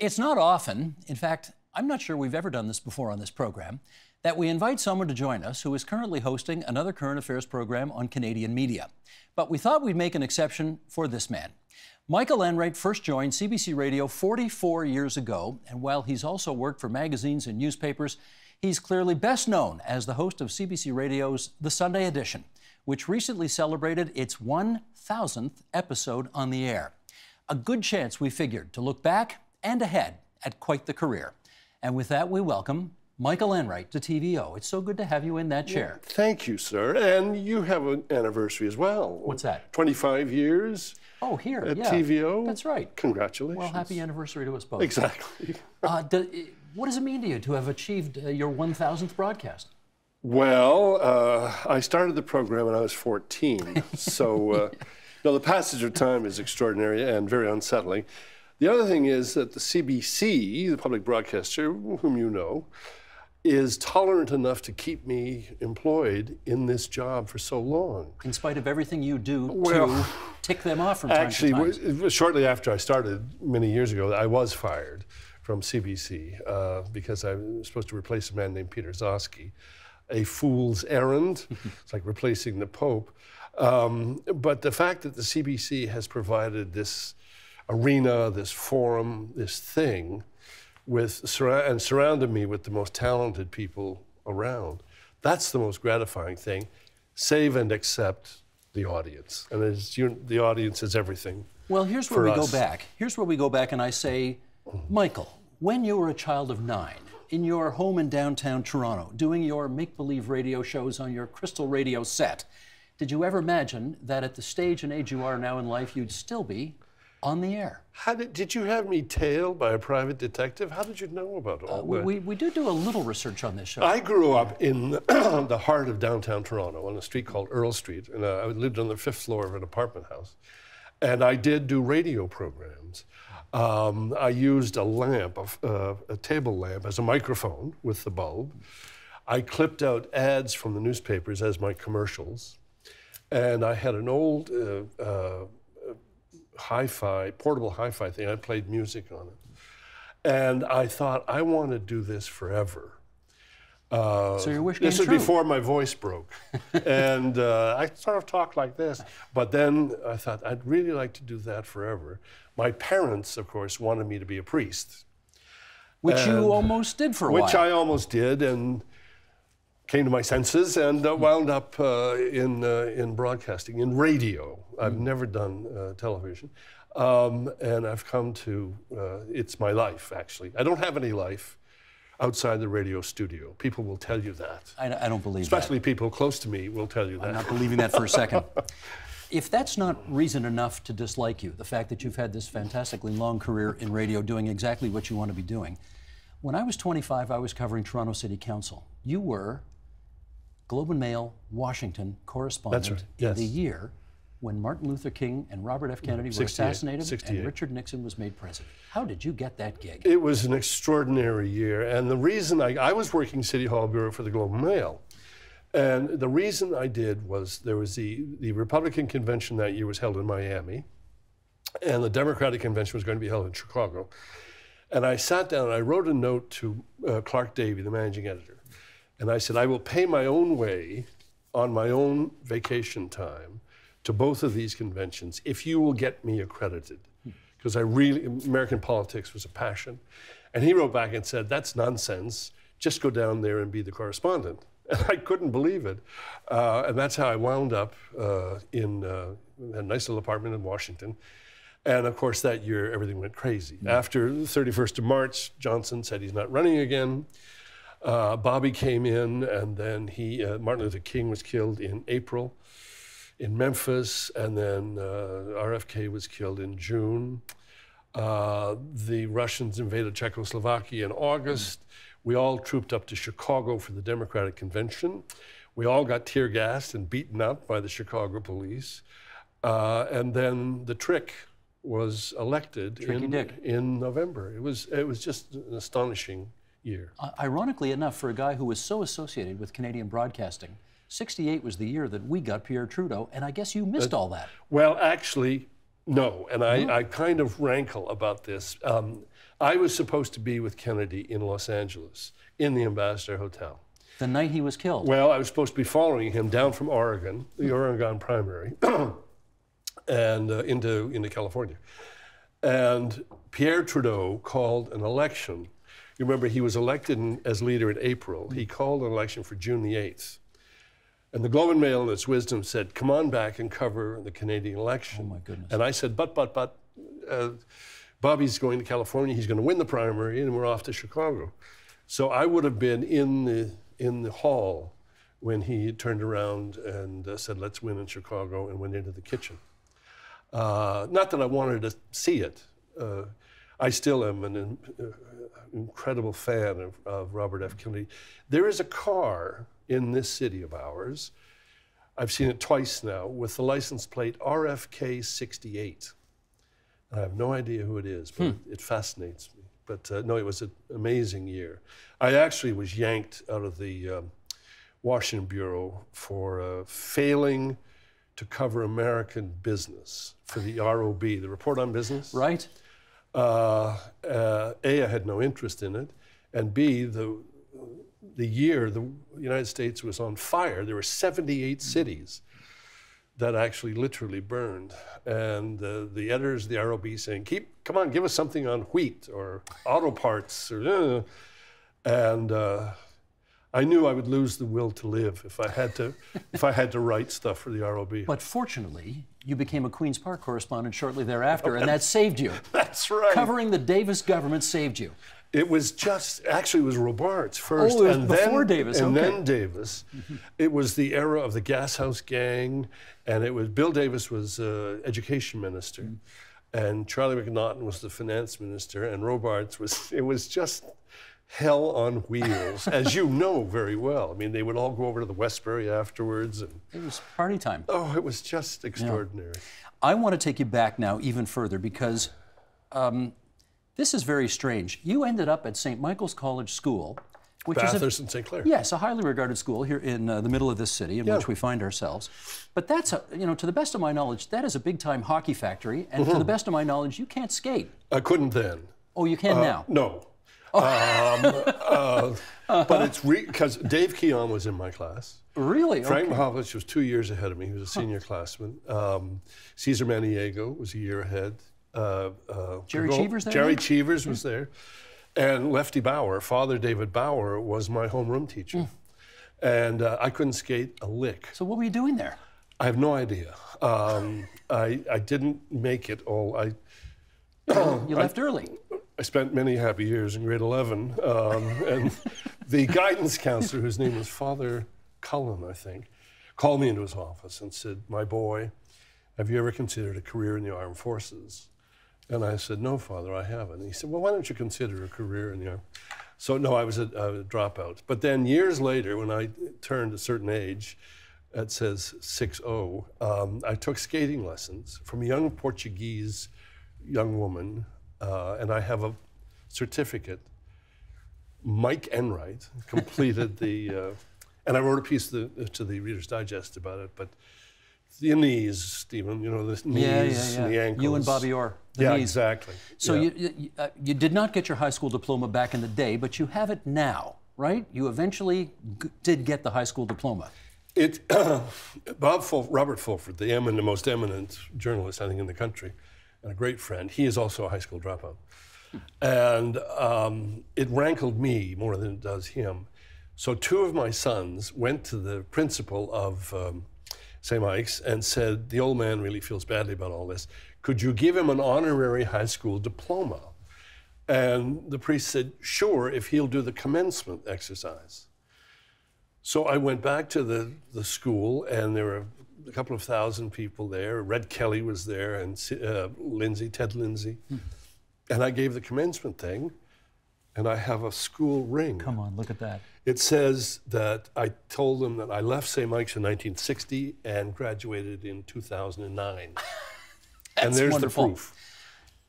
It's not often, in fact, I'm not sure we've ever done this before on this program, that we invite someone to join us who is currently hosting another current affairs program on Canadian media. But we thought we'd make an exception for this man. Michael Enright first joined CBC Radio 44 years ago, and while he's also worked for magazines and newspapers, he's clearly best known as the host of CBC Radio's The Sunday Edition, which recently celebrated its 1,000th episode on the air. A good chance, we figured, to look back and ahead at quite the career. And with that, we welcome Michael Enright to TVO. It's so good to have you in that chair. Thank you, sir. And you have an anniversary as well. What's that? 25 years. Oh, here, at yeah. TVO. That's right. Congratulations. Well, happy anniversary to us both. Exactly. What does it mean to you to have achieved your 1,000th broadcast? Well, I started the program when I was 14. So, no, the passage of time is extraordinary and very unsettling. The other thing is that the CBC, the public broadcaster, whom you know, is tolerant enough to keep me employed in this job for so long. In spite of everything you do to tick them off from time to time. Actually, shortly after I started, many years ago, I was fired from CBC because I was supposed to replace a man named Peter Zosky. A fool's errand. It's like replacing the Pope. But the fact that the CBC has provided this arena, this forum, this thing, and surrounded me with the most talented people around, that's the most gratifying thing, save and except the audience. And the audience is everything. Well, here's where we go back. Here's where we go back and I say, Michael, when you were a child of 9, in your home in downtown Toronto, doing your make-believe radio shows on your Crystal Radio set, did you ever imagine that at the stage and age you are now in life, you'd still be on the air? Did you have me tailed by a private detective? How did you know about all that? We do a little research on this show. I grew up in the heart of downtown Toronto on a street called Earl Street, and I lived on the 5th floor of an apartment house. And I did do radio programs. I used a lamp, a table lamp, as a microphone with the bulb. I clipped out ads from the newspapers as my commercials. And I had an old portable hi-fi thing. I played music on it. And I thought, I want to do this forever. So your wish came This was true. before my voice broke. And I sort of talked like this. But then I thought, I'd really like to do that forever. My parents, of course, wanted me to be a priest. Which you almost did for a while. Which I almost did, and came to my senses, and wound up in broadcasting, in radio. I've never done television. And I've come to, it's my life, actually. I don't have any life outside the radio studio. People will tell you that. I don't believe Especially that. people close to me will tell you that. I'm not believing that for a second. If that's not reason enough to dislike you, the fact that you've had this fantastically long career in radio doing exactly what you want to be doing, when I was 25, I was covering Toronto City Council. You were Globe and Mail, Washington correspondent in the year when Martin Luther King and Robert F. Kennedy were assassinated and Richard Nixon was made president. How did you get that gig? It was an extraordinary year, and the reason I was working City Hall Bureau for the Globe and Mail, and the reason I did was there was the Republican convention that year was held in Miami, and the Democratic convention was going to be held in Chicago. And I sat down and I wrote a note to Clark Davey, the managing editor, and I said, I will pay my own way on my own vacation time to both of these conventions if you will get me accredited. Because American politics was a passion. And he wrote back and said, that's nonsense. Just go down there and be the correspondent. And I couldn't believe it. And that's how I wound up in a nice little apartment in Washington. And of course, that year, everything went crazy. After the 31st of March, Johnson said he's not running again. Bobby came in, and then Martin Luther King was killed in April in Memphis, and then RFK was killed in June. The Russians invaded Czechoslovakia in August. We all trooped up to Chicago for the Democratic Convention. We all got tear gassed and beaten up by the Chicago police. And then the Trick was elected in November. It was just an astonishing year. Ironically enough, for a guy who was so associated with Canadian broadcasting, '68 was the year that we got Pierre Trudeau, and I guess you missed all that. Well, actually, No, and I kind of rankle about this. I was supposed to be with Kennedy in Los Angeles, in the Ambassador Hotel. The night he was killed? Well, I was supposed to be following him down from Oregon, the Oregon primary, and into California. And Pierre Trudeau called an election. You remember, he was elected as leader in April. He called an election for June the 8th. And the Globe and Mail, in its wisdom, said, come on back and cover the Canadian election. Oh, my goodness. And I said, but, Bobby's going to California. He's going to win the primary, and we're off to Chicago. So I would have been in the hall when he turned around and said, let's win in Chicago, and went into the kitchen. Not that I wanted to see it. I still am an incredible fan of Robert F. Kennedy. There is a car in this city of ours, I've seen it twice now, with the license plate RFK 68. I have no idea who it is, but it fascinates me. But no, it was an amazing year. I actually was yanked out of the Washington Bureau for failing to cover American business for the ROB, the Report on Business. Right. A, I had no interest in it, and B, the year the United States was on fire, there were 78 cities that actually literally burned. And the editors of the ROB saying, come on, give us something on wheat or auto parts. And I knew I would lose the will to live if I had to write stuff for the ROB. But fortunately, you became a Queen's Park correspondent shortly thereafter, and that saved you. That's right. Covering the Davis government saved you. It was actually it was Robarts first, it was and before Davis, and then Davis. It was the era of the Gas House Gang, and it was Bill Davis was education minister, and Charlie McNaughton was the finance minister, and Robarts it was just hell on wheels, as you know very well. I mean, they would all go over to the Westbury afterwards. And, it was party time. Oh, it was just extraordinary. Yeah. I want to take you back now even further because this is very strange. You ended up at St. Michael's College School, which Bathurst and St. Clair. Yes, a highly regarded school here in the middle of this city in which we find ourselves. But that's, to the best of my knowledge, that is a big-time hockey factory, and to the best of my knowledge, you can't skate. I couldn't then. Oh, you can now? No. But it's because Dave Keon was in my class. Really? Frank Mahovlich was 2 years ahead of me. He was a senior classman. Cesar Maniego was a year ahead. Jerry Cheevers there? Jerry Cheevers was there. And Lefty Bauer, Father David Bauer, was my homeroom teacher. And I couldn't skate a lick. So what were you doing there? I have no idea. I didn't make it all. You left early. I spent many happy years in grade 11, and the guidance counselor, whose name was Father Cullen, I think, called me into his office and said, "My boy, have you ever considered a career in the armed forces?" And I said, "No, Father, I haven't." And he said, "Well, why don't you consider a career in the armed?" So no, I was a dropout. But then years later, when I turned a certain age, that says 6-0, I took skating lessons from a young Portuguese young woman. And I have a certificate. Mike Enright completed the, and I wrote a piece to the Reader's Digest about it, but the knees, Stephen, the knees and the ankles. You and Bobby Orr, the knees. Exactly. So you did not get your high school diploma back in the day, but you have it now, right? You eventually did get the high school diploma. Robert Fulford, the most eminent journalist, I think, in the country, and a great friend. He is also a high school dropout. And it rankled me more than it does him. So 2 of my sons went to the principal of St. Mike's and said, "The old man really feels badly about all this. Could you give him an honorary high school diploma?" And the priest said, "Sure, if he'll do the commencement exercise." So I went back to the school, and there were a couple of thousand people there. Red Kelly was there, and Ted Lindsay. And I gave the commencement thing, and I have a school ring. Come on, look at that. It says that I told them that I left St. Mike's in 1960 and graduated in 2009. And there's wonderful. The proof.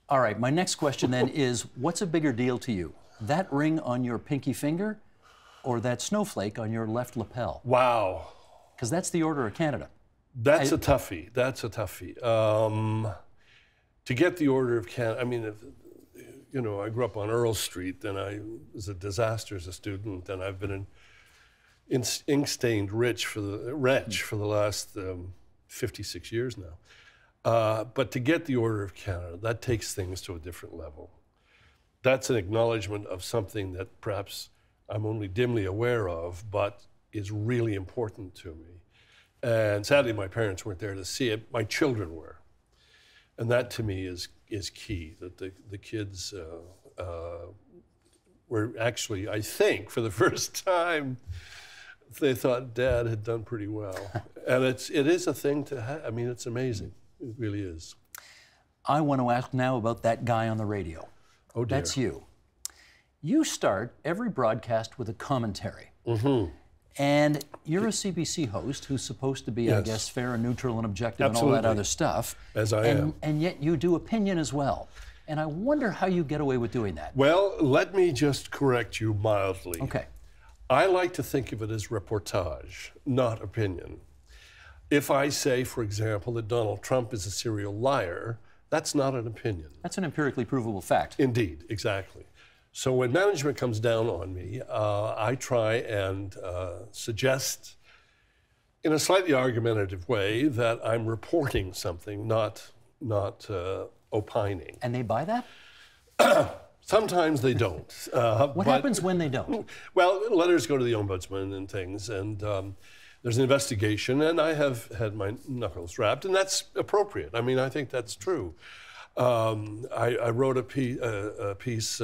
All right, my next question then is, what's a bigger deal to you? That ring on your pinky finger or that snowflake on your left lapel? Wow. Because that's the Order of Canada. That's a toughie. That's a toughie. to get the Order of Canada, I mean, you know, I grew up on Earl Street, and I was a disaster as a student, and I've been an ink-stained wretch for the last 56 years now. But to get the Order of Canada, that takes things to a different level. That's an acknowledgement of something that perhaps I'm only dimly aware of, but is really important to me. And sadly, my parents weren't there to see it. My children were. And that to me is key, that the kids were actually, I think, for the first time, they thought Dad had done pretty well. And it is a thing to have. I mean, it's amazing. It really is. I want to ask now about that guy on the radio. Oh, dear. That's you. You start every broadcast with a commentary. Mm-hmm. And you're a CBC host who's supposed to be, yes, I guess, fair and neutral and objective. Absolutely. And all that other stuff. As I am. And yet you do opinion as well. And I wonder how you get away with doing that. Well, let me just correct you mildly. Okay. I like to think of it as reportage, not opinion. If I say, for example, that Donald Trump is a serial liar, that's not an opinion. That's an empirically provable fact. Indeed, exactly. So when management comes down on me, I try and suggest, in a slightly argumentative way, that I'm reporting something, not opining. And they buy that? Sometimes they don't. What happens when they don't? Well, letters go to the ombudsman and things, and there's an investigation, and I have had my knuckles rapped, and that's appropriate. I mean, I think that's true. I wrote a piece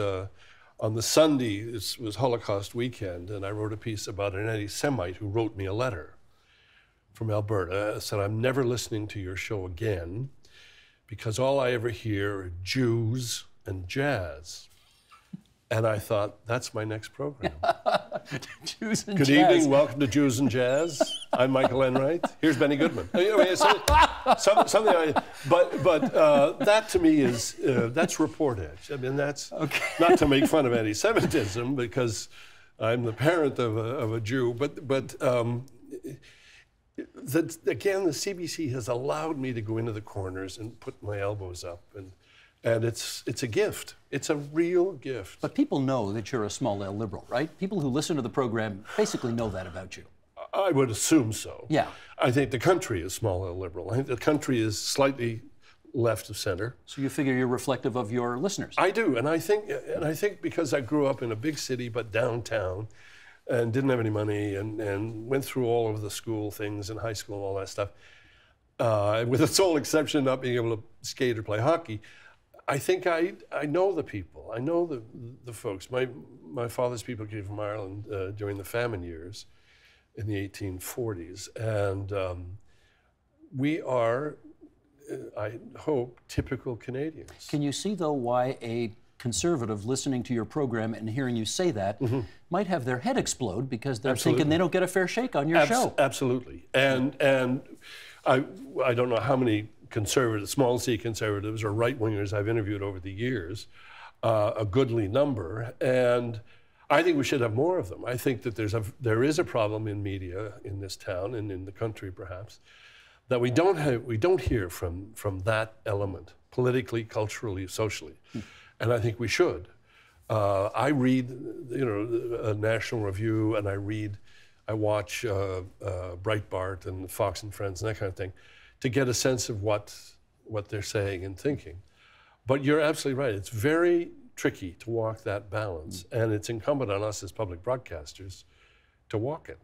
on the Sunday, it was Holocaust weekend, and I wrote a piece about an anti-Semite who wrote me a letter from Alberta, said, I'm never listening to your show again because all I ever hear are Jews and jazz. And I thought, that's my next program. Jews and Good jazz. evening, welcome to Jews and Jazz. I'm Michael Enright. Here's Benny Goodman. Anyway, something but that to me is, that's reportage. I mean, that's not to make fun of anti-Semitism because I'm the parent of a Jew, but again, the CBC has allowed me to go into the corners and put my elbows up, and it's a gift. It's a real gift. But people know that you're a small L liberal, right? People who listen to the program basically know that about you. I would assume so. Yeah. I think the country is small L liberal. I think the country is slightly left of center. So you figure you're reflective of your listeners? I do, and I think because I grew up in a big city but downtown, and didn't have any money, and went through all of the school things in high school and all that stuff, with the sole exception of not being able to skate or play hockey. I think I know the people. I know the folks. My father's people came from Ireland during the famine years in the 1840s. And we are, I hope, typical Canadians. Can you see, though, why a conservative listening to your program and hearing you say that might have their head explode because they're thinking they don't get a fair shake on your show? Absolutely. And I don't know how many conservatives, small C conservatives or right-wingers I've interviewed over the years, a goodly number, and I think we should have more of them. I think that there is a problem in media in this town and in the country perhaps that we don't hear from that element politically, culturally, socially, and I think we should. I read, a National Review, and I watch Breitbart and Fox and Friends and that kind of thing, to get a sense of what they're saying and thinking. But you're absolutely right. It's very tricky to walk that balance, and it's incumbent on us as public broadcasters to walk it.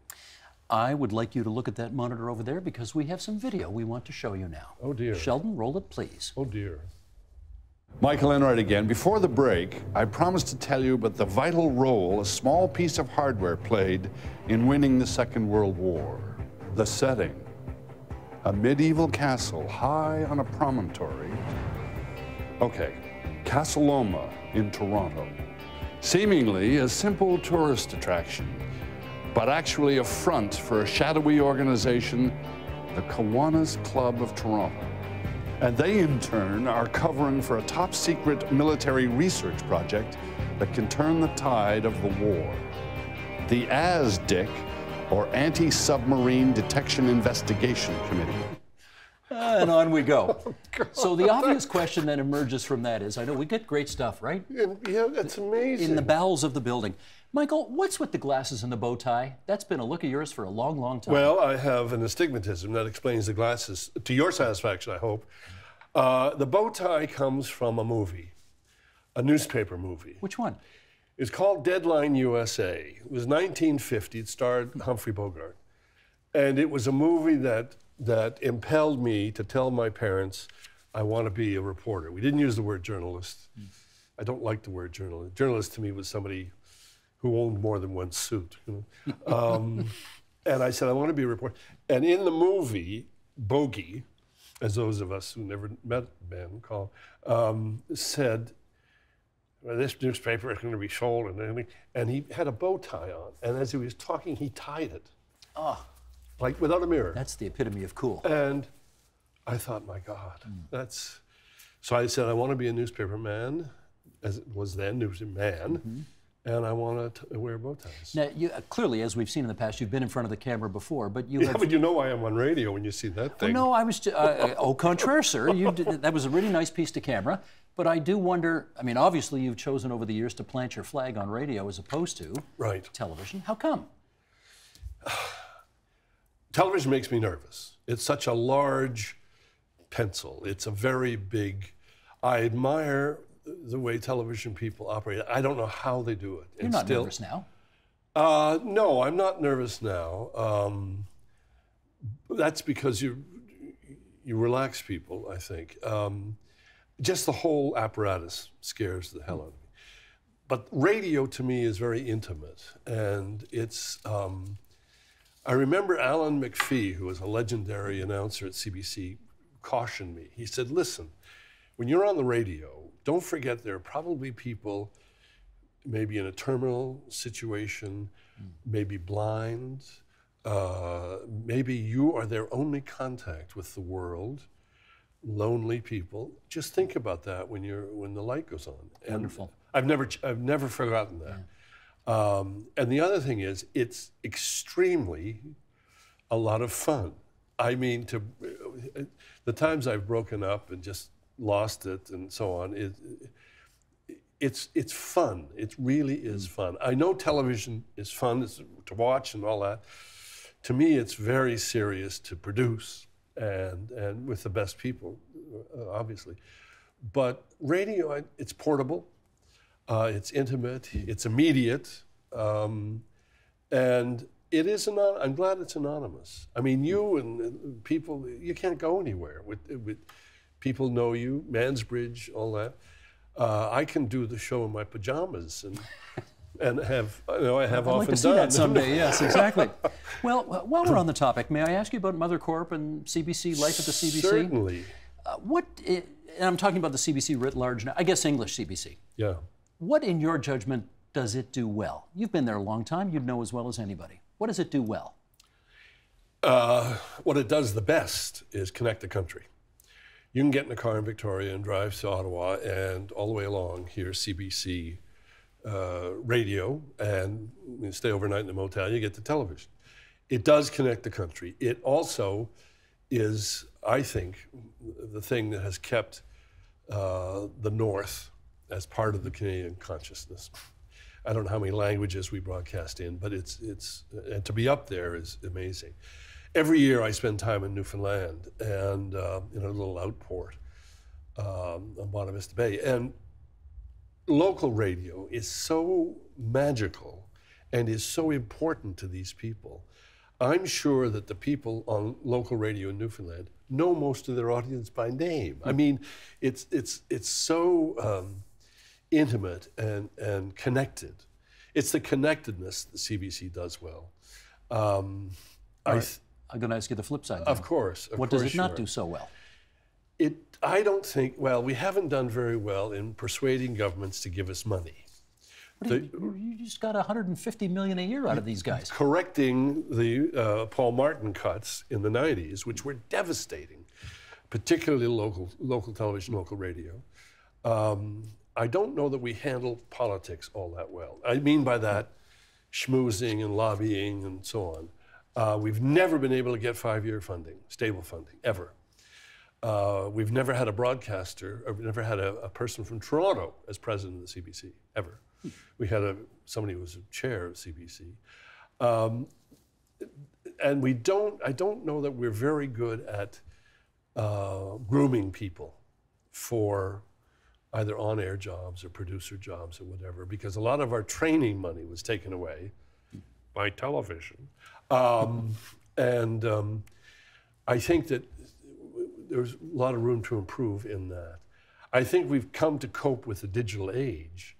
I would like you to look at that monitor over there because we have some video we want to show you now. Oh, dear. Sheldon, roll it, please. Oh, dear. Michael Enright again. Before the break, I promised to tell you about the vital role a small piece of hardware played in winning the Second World War. The setting. A medieval castle high on a promontory. Okay, Castle Loma in Toronto. Seemingly a simple tourist attraction, but actually a front for a shadowy organization, the Kiwanis Club of Toronto. And they, in turn, are covering for a top-secret military research project that can turn the tide of the war. The ASDIC, or Anti-Submarine Detection Investigation Committee. And on we go. So the obvious question that emerges from that is, I know we get great stuff, right? Yeah, that's amazing. In the bowels of the building. Michael, what's with the glasses and the bow tie? That's been a look of yours for a long, long time. Well, I have an astigmatism that explains the glasses, to your satisfaction, I hope. The bow tie comes from a movie, a newspaper movie. Which one? It's called Deadline USA. It was 1950. It starred Humphrey Bogart. And it was a movie that impelled me to tell my parents, I want to be a reporter. We didn't use the word journalist. I don't like the word journalist. Journalist to me was somebody who owned more than one suit. You know? And I said, I want to be a reporter. And in the movie, Bogey, as those of us who never met Ben call, said, well, this newspaper is going to be sold. And he had a bow tie on. And as he was talking, he tied it. Oh. Like without a mirror. That's the epitome of cool. And I thought, my God, that's... So I said, I want to be a newspaper man, as it was then, newsman, and I want to wear bow ties. Now, you, clearly, as we've seen in the past, you've been in front of the camera before, but you have... but you know why I'm on radio when you see that thing. Well, no, I was... au contraire, sir. That was a really nice piece to camera. But I do wonder, I mean, obviously you've chosen over the years to plant your flag on radio as opposed to television. How come? Television makes me nervous. It's such a large pencil. It's a very big... I admire the way television people operate. I don't know how they do it. You're not nervous now? No, I'm not nervous now. That's because you relax people, I think. Just the whole apparatus scares the hell out of me. But radio to me is very intimate, and it's... I remember Alan McPhee, who was a legendary announcer at CBC, cautioned me. He said, listen, when you're on the radio, don't forget there are probably people maybe in a terminal situation, maybe blind, maybe you are their only contact with the world, lonely people. Just think about that when the light goes on. Wonderful. And I've never forgotten that. Yeah. And the other thing is, it's extremely a lot of fun. I mean, the times I've broken up and just lost it and so on, it's fun. It really is fun. I know television is fun to watch and all that. To me, it's very serious to produce and with the best people, obviously. But radio, it's portable. It's intimate, it's immediate, and it is I'm glad it's anonymous. I mean, you and people, you can't go anywhere. With people know you, Mansbridge, all that. I can do the show in my pajamas and have, I have I'd often like to see done. that someday, yes, exactly. Well, while we're on the topic, may I ask you about Mother Corp and CBC, life at the CBC? Certainly. And I'm talking about the CBC writ large now, I guess English CBC. Yeah. What, in your judgment, does it do well? You've been there a long time. You'd know as well as anybody. What does it do well? What it does the best is connect the country. You can get in a car in Victoria and drive to Ottawa and all the way along hear CBC radio and stay overnight in the motel, you get the television. It does connect the country. It also is, I think, the thing that has kept the North as part of the Canadian consciousness. I don't know how many languages we broadcast in, but and to be up there is amazing. Every year I spend time in Newfoundland and in a little outport on Bonavista Vista Bay. And local radio is so magical and is so important to these people. I'm sure that the people on local radio in Newfoundland know most of their audience by name. I mean, it's so intimate and connected. It's the connectedness that CBC does well. I'm going to ask you the flip side. Of course. What does it not do so well? I don't think, well, we haven't done very well in persuading governments to give us money. You just got $150 million a year out of these guys. Correcting the Paul Martin cuts in the 90s, which were devastating, particularly local television, local radio. I don't know that we handle politics all that well. I mean by that, schmoozing and lobbying and so on. We've never been able to get 5-year funding, stable funding, ever. We've never had a broadcaster, or we've never had a person from Toronto as president of the CBC, ever. We had somebody who was a chair of CBC. And I don't know that we're very good at grooming people for either on-air jobs or producer jobs or whatever, because a lot of our training money was taken away by television. I think that there's a lot of room to improve in that. I think we've come to cope with the digital age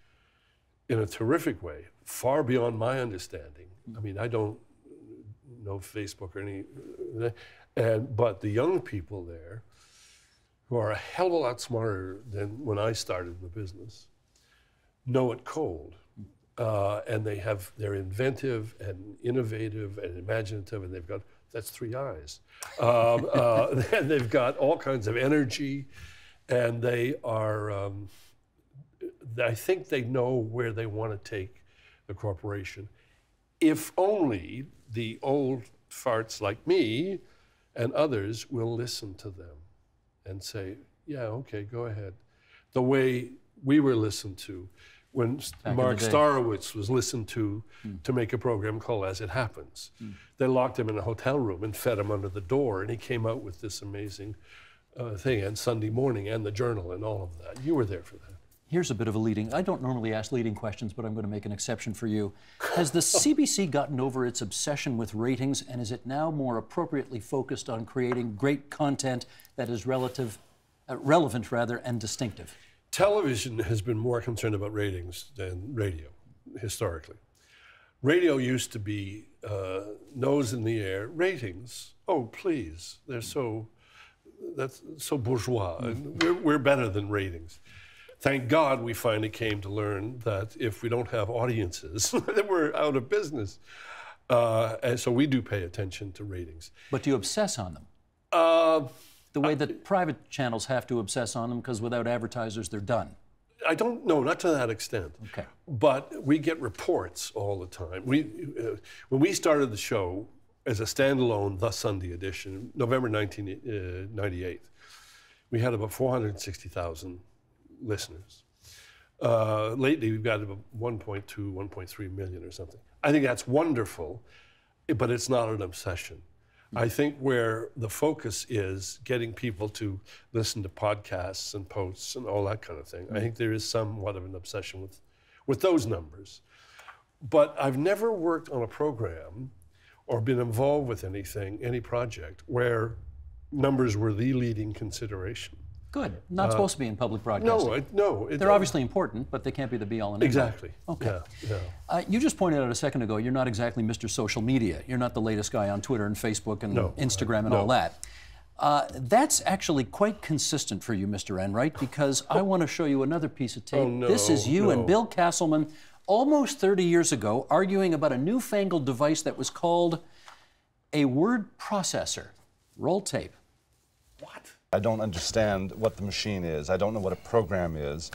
in a terrific way, far beyond my understanding. I mean, I don't know Facebook or any, but the young people there, who are a hell of a lot smarter than when I started in the business, know it cold. And they're inventive and innovative and imaginative, and that's 3 eyes. And they've got all kinds of energy, and they are, I think they know where they want to take the corporation. If only the old farts like me and others will listen to them and say, yeah, okay, go ahead. The way we were listened to when Mark Starowitz was listened to make a program called As It Happens. They locked him in a hotel room and fed him under the door, and he came out with this amazing thing, and Sunday Morning, and the Journal, and all of that. You were there for that. Here's a bit of a leading. I don't normally ask leading questions, but I'm going to make an exception for you. Has the CBC gotten over its obsession with ratings, and is it now more appropriately focused on creating great content that is relevant and distinctive? Television has been more concerned about ratings than radio, historically. Radio used to be nose in the air. Ratings, oh please, that's so bourgeois. And we're better than ratings. Thank God we finally came to learn that if we don't have audiences, then we're out of business. And so we do pay attention to ratings. But do you obsess on them? The way that private channels have to obsess on them, because without advertisers, they're done. I don't know, not to that extent. Okay. But we get reports all the time. When we started the show as a standalone The Sunday edition, November 1998, we had about 460,000 listeners. Lately, we've got about 1.2, 1.3 million or something. I think that's wonderful, but it's not an obsession. I think where the focus is getting people to listen to podcasts and posts and all that kind of thing. I think there is somewhat of an obsession with those numbers. But I've never worked on a program or been involved with anything, any project, where numbers were the leading consideration. Good. Not supposed to be in public broadcasting. No. They're obviously important, but they can't be the be-all and end-all. Exactly. Okay. Yeah. You just pointed out a second ago, you're not exactly Mr. Social Media. You're not the latest guy on Twitter and Facebook and Instagram and all that. That's actually quite consistent for you, Mr. Enright, because I want to show you another piece of tape. This is you and Bill Castleman almost 30 years ago arguing about a newfangled device that was called a word processor. Roll tape. What? I don't understand what the machine is. I don't know what a program is.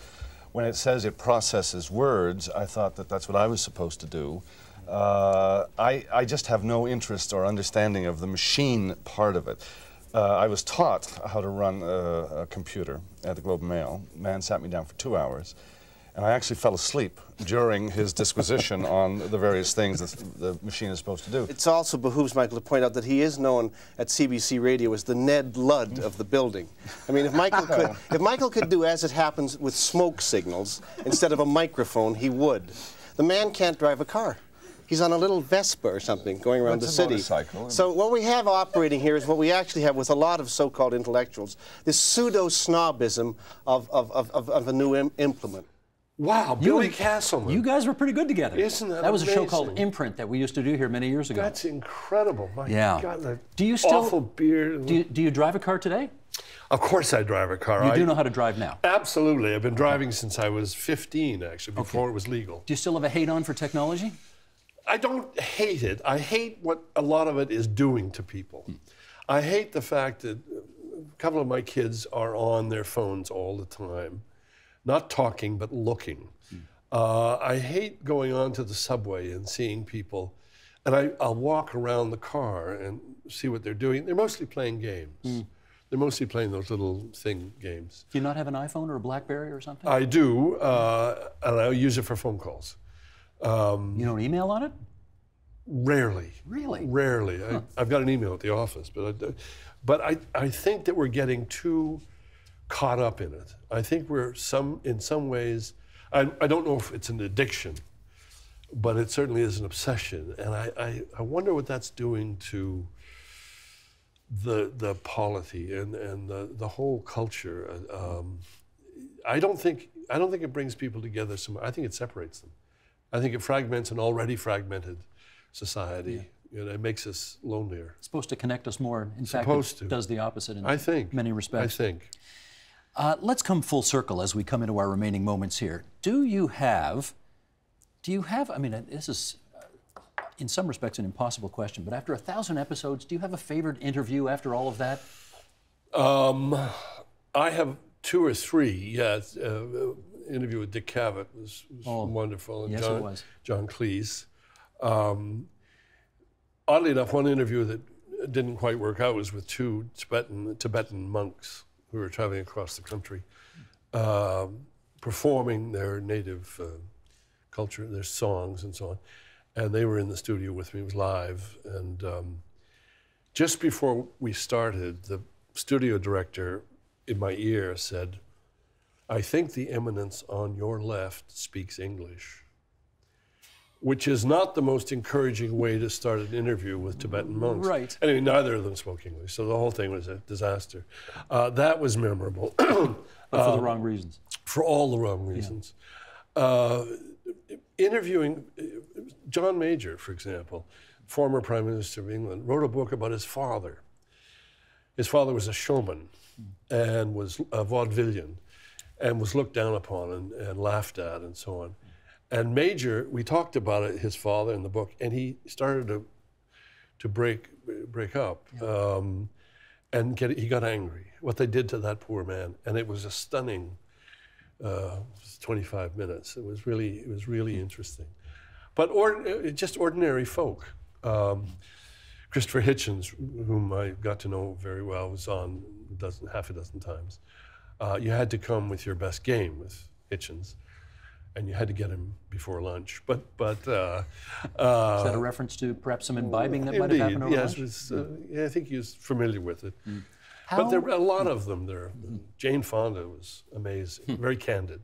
When it says it processes words, I thought that that's what I was supposed to do. I just have no interest or understanding of the machine part of it. I was taught how to run a computer at the Globe and Mail. Man sat me down for 2 hours, and I actually fell asleep during his disquisition on the various things that the machine is supposed to do. It also behooves Michael to point out that he is known at CBC Radio as the Ned Ludd of the building. I mean, if Michael could do As It Happens with smoke signals instead of a microphone, he would. The man can't drive a car. He's on a little Vespa or something going around the city. Motorcycle. So what we have operating here is what we actually have with a lot of so-called intellectuals, this pseudo-snobism of a new implement. Wow, Billy Castleman. You guys were pretty good together. Isn't that That was amazing? A show called Imprint that we used to do here many years ago. That's incredible. My God, that do you still, awful beard. Do you drive a car today? Of course I drive a car. You do know how to drive now? Absolutely. I've been driving since I was 15, actually, before it was legal. Do you still have a hate-on for technology? I don't hate it. I hate what a lot of it is doing to people. I hate the fact that a couple of my kids are on their phones all the time, not talking, but looking. I hate going onto the subway and seeing people, and I'll walk around the car and see what they're doing. They're mostly playing games. They're mostly playing those little thing games. Do you not have an iPhone or a BlackBerry or something? I do, and I use it for phone calls. You don't email on it? Rarely. Really? Rarely. Huh. I've got an email at the office, but I think that we're getting too caught up in it. I think we're in some ways, I don't know if it's an addiction, but it certainly is an obsession. And I wonder what that's doing to the polity and the whole culture. I don't think it brings people together. I think it separates them. I think it fragments an already fragmented society. Yeah. You know, it makes us lonelier. It's supposed to connect us more. In fact, it does the opposite in many respects. I think. Let's come full circle as we come into our remaining moments here. Do you have, I mean, this is in some respects an impossible question, but after 1,000 episodes, do you have a favorite interview after all of that? I have 2 or 3, yes. Interview with Dick Cavett was wonderful. And yes, it was. John Cleese. Oddly enough, one interview that didn't quite work out was with 2 Tibetan monks who were traveling across the country, performing their native culture, their songs and so on. And they were in the studio with me. It was live. And just before we started, the studio director in my ear said, "I think the eminence on your left speaks English," which is not the most encouraging way to start an interview with Tibetan monks. Right. Anyway, neither of them spoke English, so the whole thing was a disaster. That was memorable. But for the wrong reasons. For all the wrong reasons. Yeah. Interviewing John Major, for example, former Prime Minister of England, wrote a book about his father. His father was a showman and was a vaudevillian and was looked down upon and laughed at and so on. And Major, we talked about it, his father in the book, and he started to break up. Yeah. And he got angry, what they did to that poor man. And it was a stunning 25 minutes. It was really interesting. But just ordinary folk. Christopher Hitchens, whom I got to know very well, was on half a dozen times. You had to come with your best game with Hitchens, and you had to get him before lunch. But is that a reference to perhaps some imbibing that might have happened over lunch? Yes, yeah, I think he was familiar with it. Mm. But there were a lot of them there. Jane Fonda was amazing, very candid.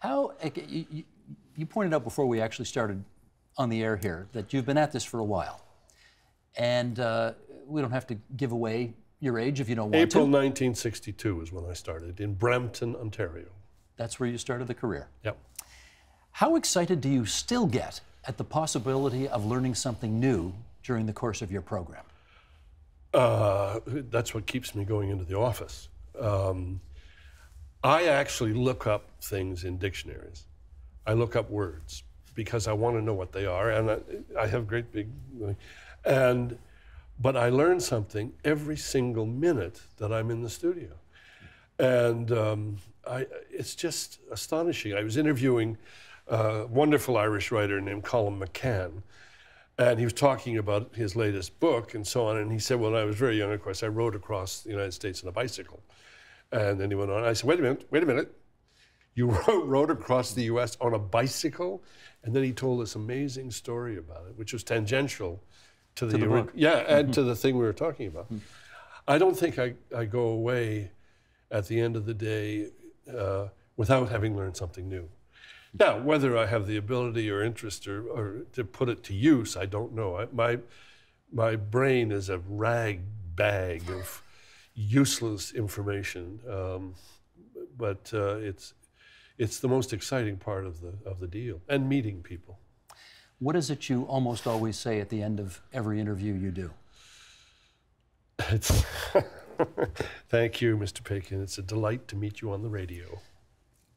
You pointed out before we actually started on the air here that you've been at this for a while. And we don't have to give away your age if you don't want April to. 1962 is when I started, in Brampton, Ontario. That's where you started the career? Yep. How excited do you still get at the possibility of learning something new during the course of your program? That's what keeps me going into the office. I actually look up things in dictionaries. I look up words because I want to know what they are, and I have great big... But I learn something every single minute that I'm in the studio. And it's just astonishing. I was interviewing a wonderful Irish writer named Colin McCann, and he was talking about his latest book and so on, and he said, well, when I was very young, of course, I rode across the United States on a bicycle. And then he went on, I said, wait a minute. You rode across the US on a bicycle? And then he told this amazing story about it, which was tangential to the book. Yeah, and to the thing we were talking about. I don't think I go away at the end of the day without having learned something new. Now, whether I have the ability or interest or to put it to use, I don't know. My brain is a rag bag of useless information, but it's the most exciting part of the deal, and meeting people. What is it you almost always say at the end of every interview you do? Thank you, Mr. Paikin. It's a delight to meet you on the radio.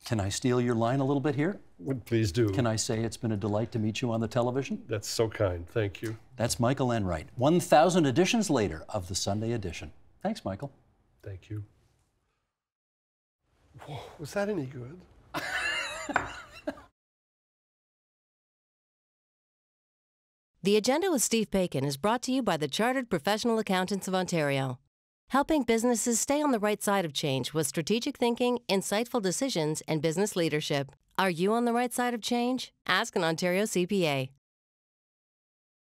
Can I steal your line a little bit here? Please do. Can I say it's been a delight to meet you on the television? That's so kind. Thank you. That's Michael Enright, 1,000 editions later of the Sunday edition. Thanks, Michael. Thank you. Whoa, was that any good? The Agenda with Steve Paikin is brought to you by the Chartered Professional Accountants of Ontario. helping businesses stay on the right side of change with strategic thinking, insightful decisions, and business leadership. Are you on the right side of change? Ask an Ontario CPA.